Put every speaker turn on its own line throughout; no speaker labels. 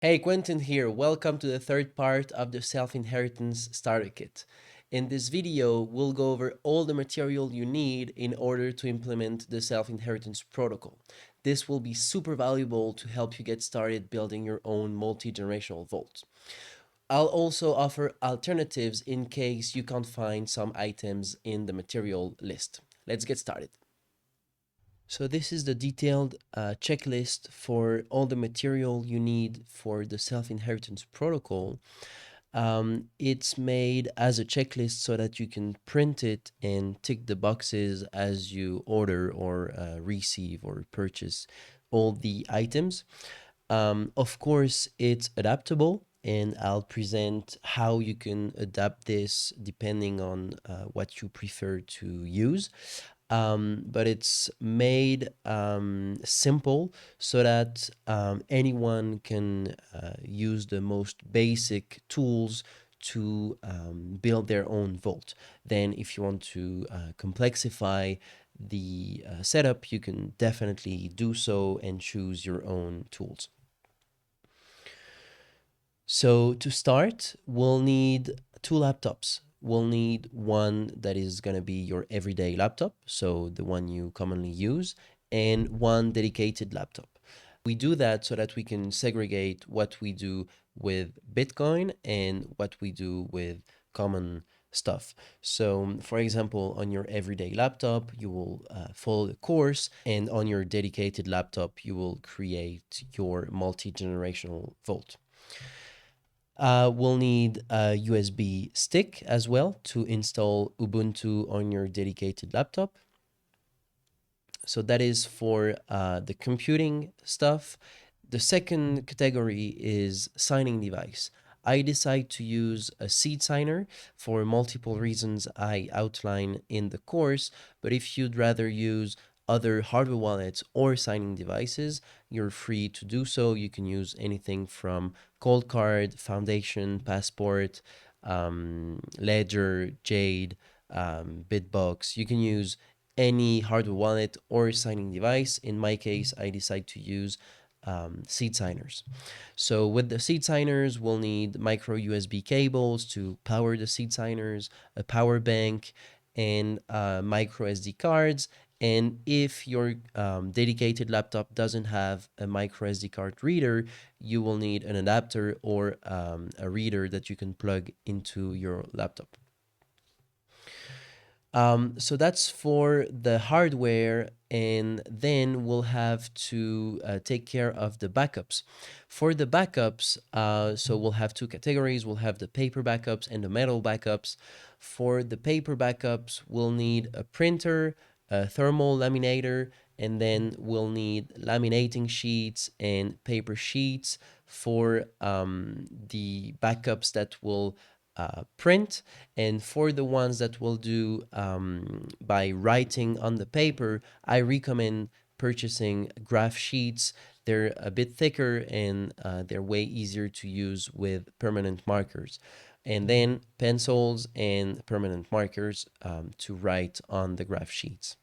Hey, Quentin here. Welcome to the third part of the Self-Inheritance Starter Kit. In this video, we'll go over all the material you need in order to implement the Self-Inheritance Protocol. This will be super valuable to help you get started building your own multi-generational vault. I'll also offer alternatives in case you can't find some items in the material list. Let's get started. So this is the detailed checklist for all the material you need for the self-inheritance protocol. It's made as a checklist so that you can print it and tick the boxes as you order or receive or purchase all the items. Of course, it's adaptable, and I'll present how you can adapt this depending on what you prefer to use. But it's made simple so that anyone can use the most basic tools to build their own vault. Then, if you want to complexify the setup, you can definitely do so and choose your own tools. So to start, we'll need two laptops. We'll need one that is going to be your everyday laptop, so the one you commonly use, and one dedicated laptop. We do that so that we can segregate what we do with Bitcoin and what we do with common stuff. So, for example, on your everyday laptop, you will follow the course, and on your dedicated laptop, you will create your multi generational vault. We'll need a USB stick as well to install Ubuntu on your dedicated laptop. So that is for the computing stuff. The second category is signing device. I decide to use a seed signer for multiple reasons I outline in the course, but if you'd rather use other hardware wallets or signing devices, you're free to do so. You can use anything from Coldcard, Foundation, Passport, Ledger, Jade, Bitbox. You can use any hardware wallet or signing device. In my case, I decide to use seed signers. So with the seed signers, we'll need micro USB cables to power the seed signers, a power bank, and micro SD cards. And if your dedicated laptop doesn't have a micro SD card reader, you will need an adapter or a reader that you can plug into your laptop. So that's for the hardware, and then we'll have to take care of the backups. For the backups, so we'll have two categories. We'll have the paper backups and the metal backups. For the paper backups, we'll need a printer, a thermal laminator, and then we'll need laminating sheets and paper sheets for the backups that will print. And for the ones that will do by writing on the paper, I recommend purchasing graph sheets. They're a bit thicker and they're way easier to use with permanent markers. And then pencils and permanent markers to write on the graph sheets.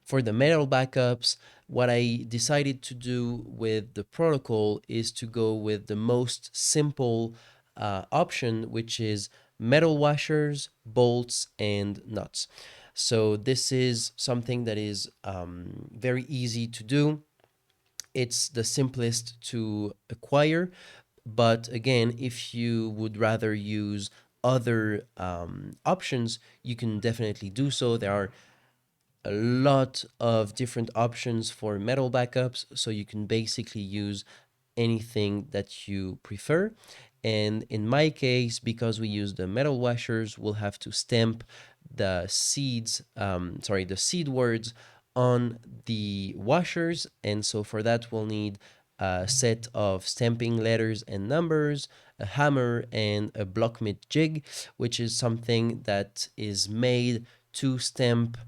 For the metal backups, what I decided to do with the protocol is to go with the most simple option, which is metal washers, bolts, and nuts. So this is something that is very easy to do. It's the simplest to acquire. But again, if you would rather use other options, you can definitely do so. There are a lot of different options for metal backups, so you can basically use anything that you prefer. And in my case, because we use the metal washers, we'll have to stamp the the seed words on the washers. And so for that, we'll need a set of stamping letters and numbers, a hammer, and a blockmit jig, which is something that is made to stamp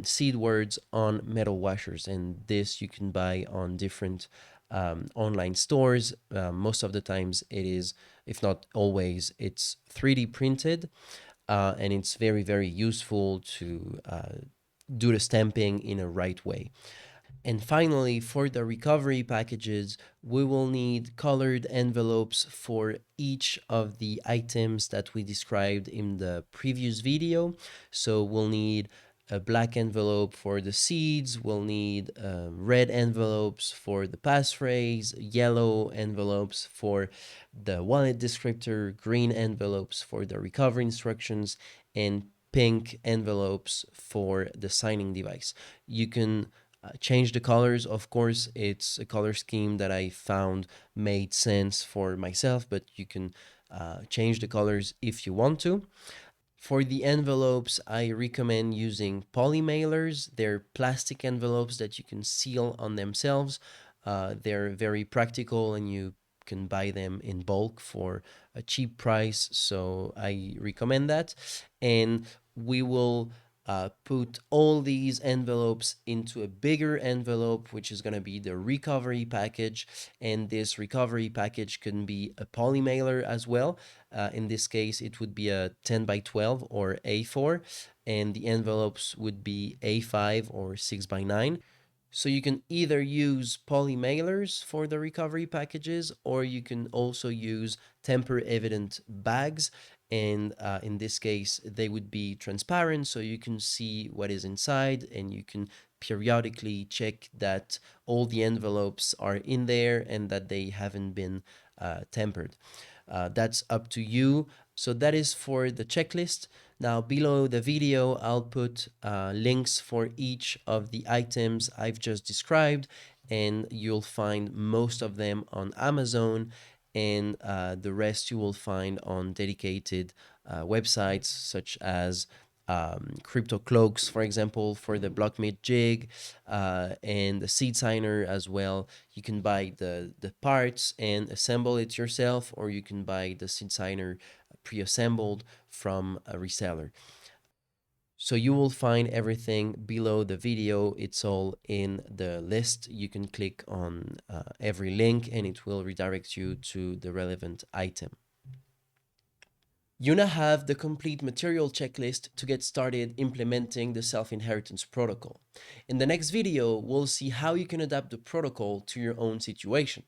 seed words on metal washers. And this you can buy on different online stores. Most of the times it is, if not always, it's 3D printed, and it's very, very useful to do the stamping in a right way. And finally, for the recovery packages, we will need colored envelopes for each of the items that we described in the previous video. So we'll need a black envelope for the seeds, we'll need red envelopes for the passphrase, yellow envelopes for the wallet descriptor, green envelopes for the recovery instructions, and pink envelopes for the signing device. You can change the colors. Of course, it's a color scheme that I found made sense for myself, but you can change the colors if you want to. For the envelopes, I recommend using poly mailers. They're plastic envelopes that you can seal on themselves. They're very practical and you can buy them in bulk for a cheap price. So I recommend that. And we will put all these envelopes into a bigger envelope, which is going to be the recovery package. And this recovery package can be a poly mailer as well. In this case, it would be a 10 by 12 or A4, and the envelopes would be A5 or 6 by 9. So you can either use poly mailers for the recovery packages, or you can also use tamper evident bags. And in this case, they would be transparent, so you can see what is inside, and you can periodically check that all the envelopes are in there and that they haven't been tampered. That's up to you. So that is for the checklist. Now below the video, I'll put links for each of the items I've just described, and you'll find most of them on Amazon, and the rest you will find on dedicated websites such as Crypto Cloaks, for example, for the Blockmate jig, and the Seed Signer as well. You can buy the parts and assemble it yourself, or you can buy the Seed Signer pre-assembled from a reseller. So you will find everything below the video. It's all in the list. You can click on every link and it will redirect you to the relevant item. You now have the complete material checklist to get started implementing the self-inheritance protocol. In the next video, we'll see how you can adapt the protocol to your own situation.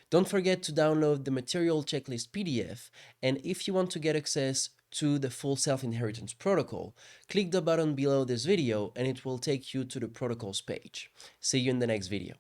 Don't forget to download the material checklist PDF, and if you want to get access to the full self-inheritance protocol, click the button below this video and it will take you to the protocols page. See you in the next video.